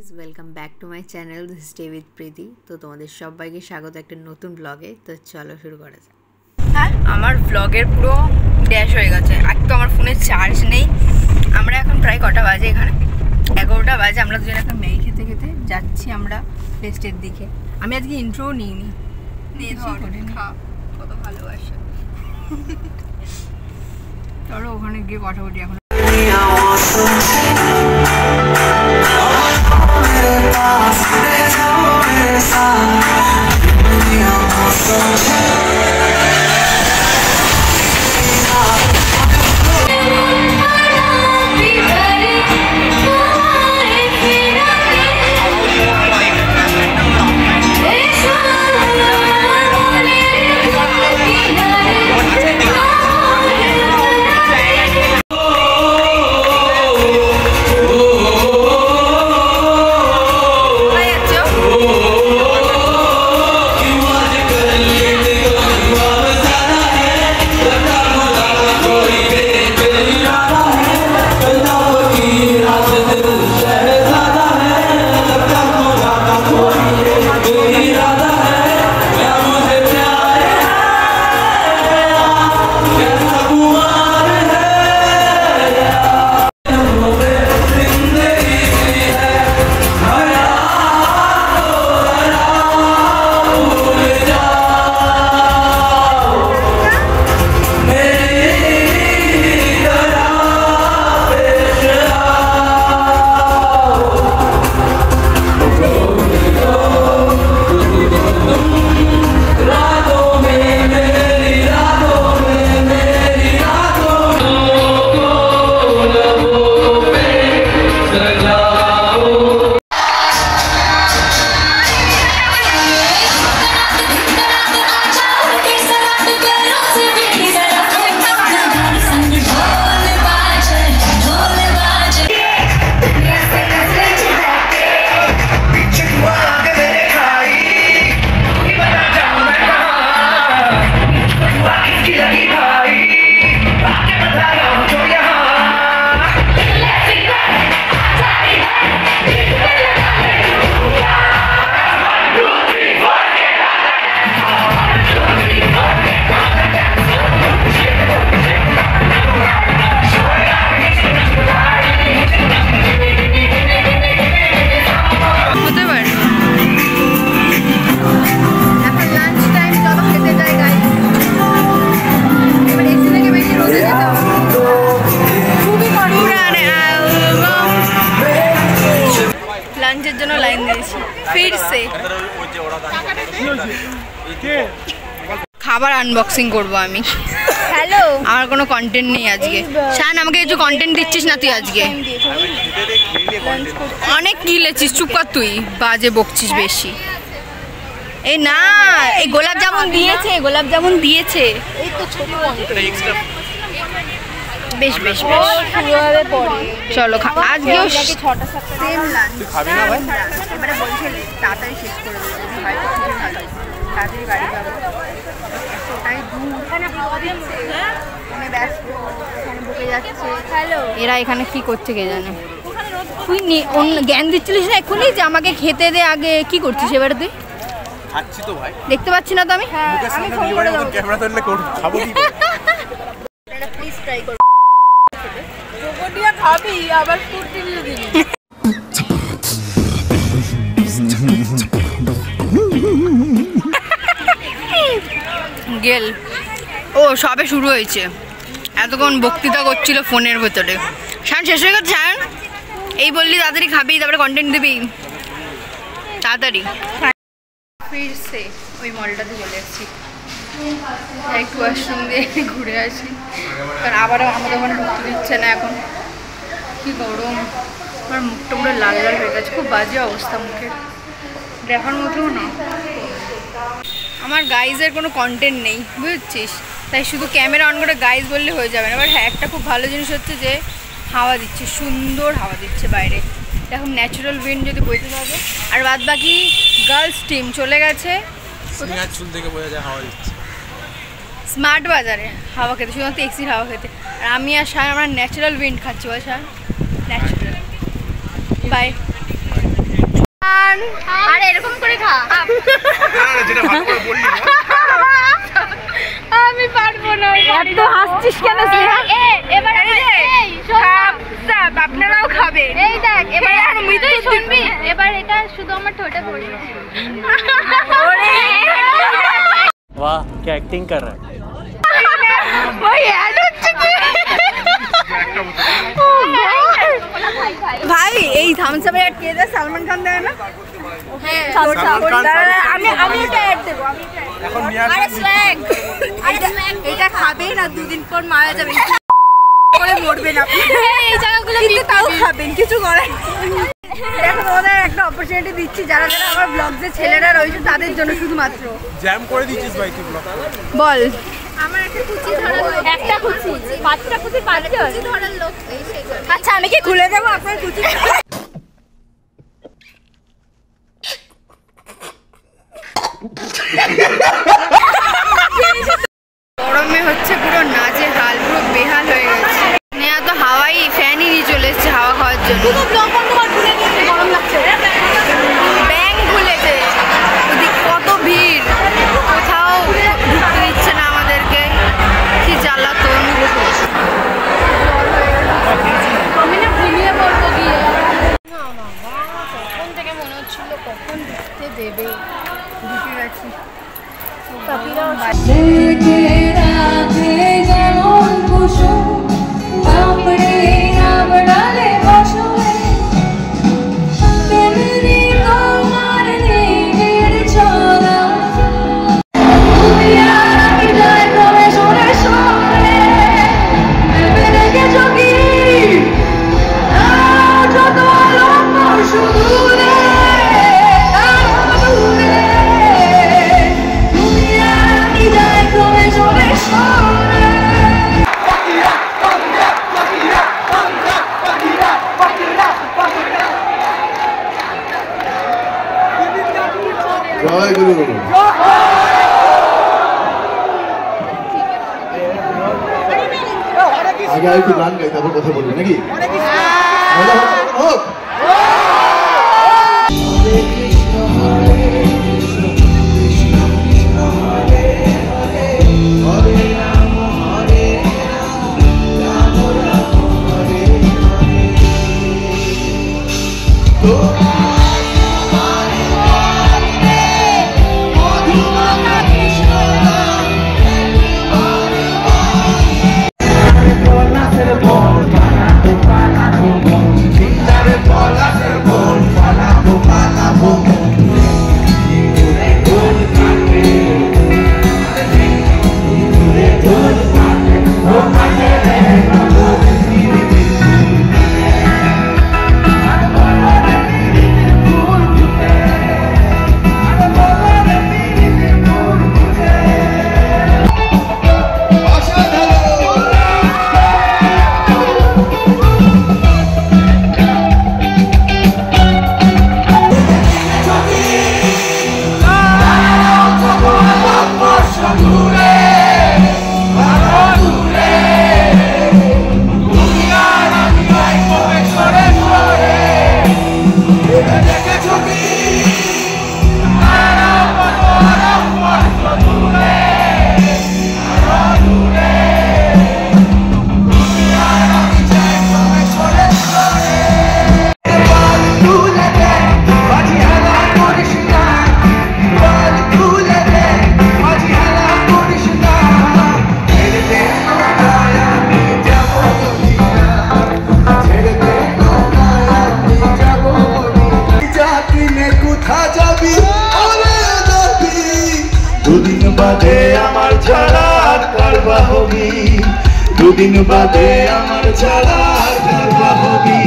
Guys welcome back to my channel this stay with Preeti. তো তোমাদের সবাইকে স্বাগত একটা নতুন ব্লগে। তো চলো শুরু করা যাক। হ্যাঁ, আমার ব্লগের পুরো ড্যাশ হয়ে গেছে। আর তো আমার ফোনে চার্জ নেই। আমরা এখন প্রায় কটা বাজে, এখানে 11টা বাজে। আমরা দুজন এখন ম্যাগি খেতে খেতে যাচ্ছি আমরা রেস্টের দিকে। আমি আজকে ইন্ট্রোও নিইনি, কত ভালোবাসা। চলো ওখানে গিয়ে কথা বলি এখন। লাঞ্চের জন্য লাইন দিয়েছি ফিরছে। খাবার আনবক্সিং করবো আমি। হ্যালো, আমার কোনো কন্টেন্ট নেই আজকে। শান, আমাকে কিছু কন্টেন্ট দিচ্ছিস না তুই আজকে? অনেক গিলেছিস, চুপ কর তুই, বাজে বকছিস বেশি। এই না, এই গোলাপ জামুন দিয়েছে, গোলাপ জামুন দিয়েছে। এই তো ছোট বেশ বেশ বেশ, চলো আজকেও 6টা 7টা সেম লাঞ্চ। তুই খাবি না ভাই? এবারে বলছিল তাড়াতাড়ি শেষ করে দেবো, যদি হয় তো খুবই ভালো, তাড়াতাড়ি বাড়ি যাবো। এতটাই দূর, আমি ব্যস্ত, এখানে বকে যাচ্ছে। হ্যালো, এরা এখানে কি করছে কে জানে। তুই জ্ঞান দিচ্ছিলিস না এক্ষুনি যে আমাকে খেতে দে আগে, কি করছিস এবারে তুই? খাচ্ছি তো ভাই, দেখতে পাচ্ছি না তো আমি। আমি ফোন করে দেব, ক্যামেরা ধরলে খাবো কি? এটা প্লিজ ট্রাই করো। চোকটিয়া খাবি আবার ফুটি দিয়ে দিবি। গেল ও সবে শুরু হয়েছে, এতক্ষণ বক্তৃতা করছিল ফোনের ভেতরে। শান শেষ হয়ে গেছে। শান, এই বললি তাড়াতাড়ি খাবি, তারপরে কন্টেন্ট দিবি তাড়াতাড়ি। ফিরছে ওই মলটাতে চলে এসেছি, একটু ওয়াশরুম দিয়ে ঘুরে আসি, কারণ আবারও আমাদের ওখানে ঢুকতে দিচ্ছে না এখন। কি গরম, আমার মুখটা পুরো লাল লাল হয়ে গেছে, খুব বাজে অবস্থা মুখের, দেখার মতোও না। আমার গাইজের কোনো কন্টেন্ট নেই বুঝছিস, তাই শুধু ক্যামেরা অন করে গাইজ বললে হয়ে যাবে না। এবার হ্যাঁ, একটা খুব ভালো জিনিস হচ্ছে যে হাওয়া দিচ্ছে, সুন্দর হাওয়া দিচ্ছে বাইরে, এখন ন্যাচারাল উইন্ড যদি বইতে থাকে। আর বাদ বাকি গার্লস টিম চলে গেছে চুল থেকে বোঝা যায় হাওয়া দিচ্ছে। স্মার্ট বাজারে হাওয়া খেতে, শুধুমাত্র এক্সির হাওয়া খেতে। আর আমি আর শান আমরা ন্যাচারাল উইন্ড খাচ্ছি। বল শান, ন্যাচারাল। বাই। খান আর এরকম করে খা। যেটা ভালো করে বললি আমি পারবো না। এত হাসছিস কেন স্নেহা? এবার আপনারাও খাবেন। এই দেখ এবার তুই শুনবি, এবার এটা শুধু আমার ঠোঁটে পড়বে। वाह क्या एक्टिंग कर रहा है। ভাই এই থামস আপের অ্যাড কে দেয়? সালমান খান দেয় না? আমি এটা অ্যাড দেবো। এখন নিয়ে আরে স্ল্যাগ, এটা খাবেন না, দুদিন পর মারা যাবেন, করে মরবেন আপনি। এই জায়গাগুলো কিন্তু তাও খাবেন, কিছু করেন। দেখো তোমাদের একটা অপরচুনিটি দিচ্ছি, যারা যারা আমার ব্লগসে ছেলেরা রয়েছে তাদের জন্য শুধুমাত্র। জ্যাম করে দিচ্ছিস ভাই তুই ব্লগ। বল। আমার একটা কুচি ধরার লোক, একটা কুচি, পাঁচটা কুচি, পাঁচটা কুচি ধরার লোক এই সেই জন্য। আচ্ছা আমি কি খুলে দেবো আপনার কুচি? গরমে হচ্ছে পুরো নাজে হাল, পুরো বেহাল হয়ে গেছে। নেয়া তো হাওয়াই ফ্যানই নিয়ে চলে এসছে হাওয়া খাওয়ার জন্য। গরম লাগছে। ব্যাংক খুলেছে, ওদিক কত ভিড়, কোথাও ঢুকতে দিচ্ছে না আমাদেরকে, কি জ্বালাতন। আমি না ঘুমিয়ে পড়বো গিয়ে। কখন থেকে মনে হচ্ছিল কখন ঢুকতে দেবে। ঢুকে গেছি। জয় গুরু। আগে একটু গান গাই, তারপর কথা বলবো নাকি? হোক। দুদিন বাদে আমার ছাড়া কারবা হবি, দুদিন বাদে আমার ছাড়া কারবা হবি।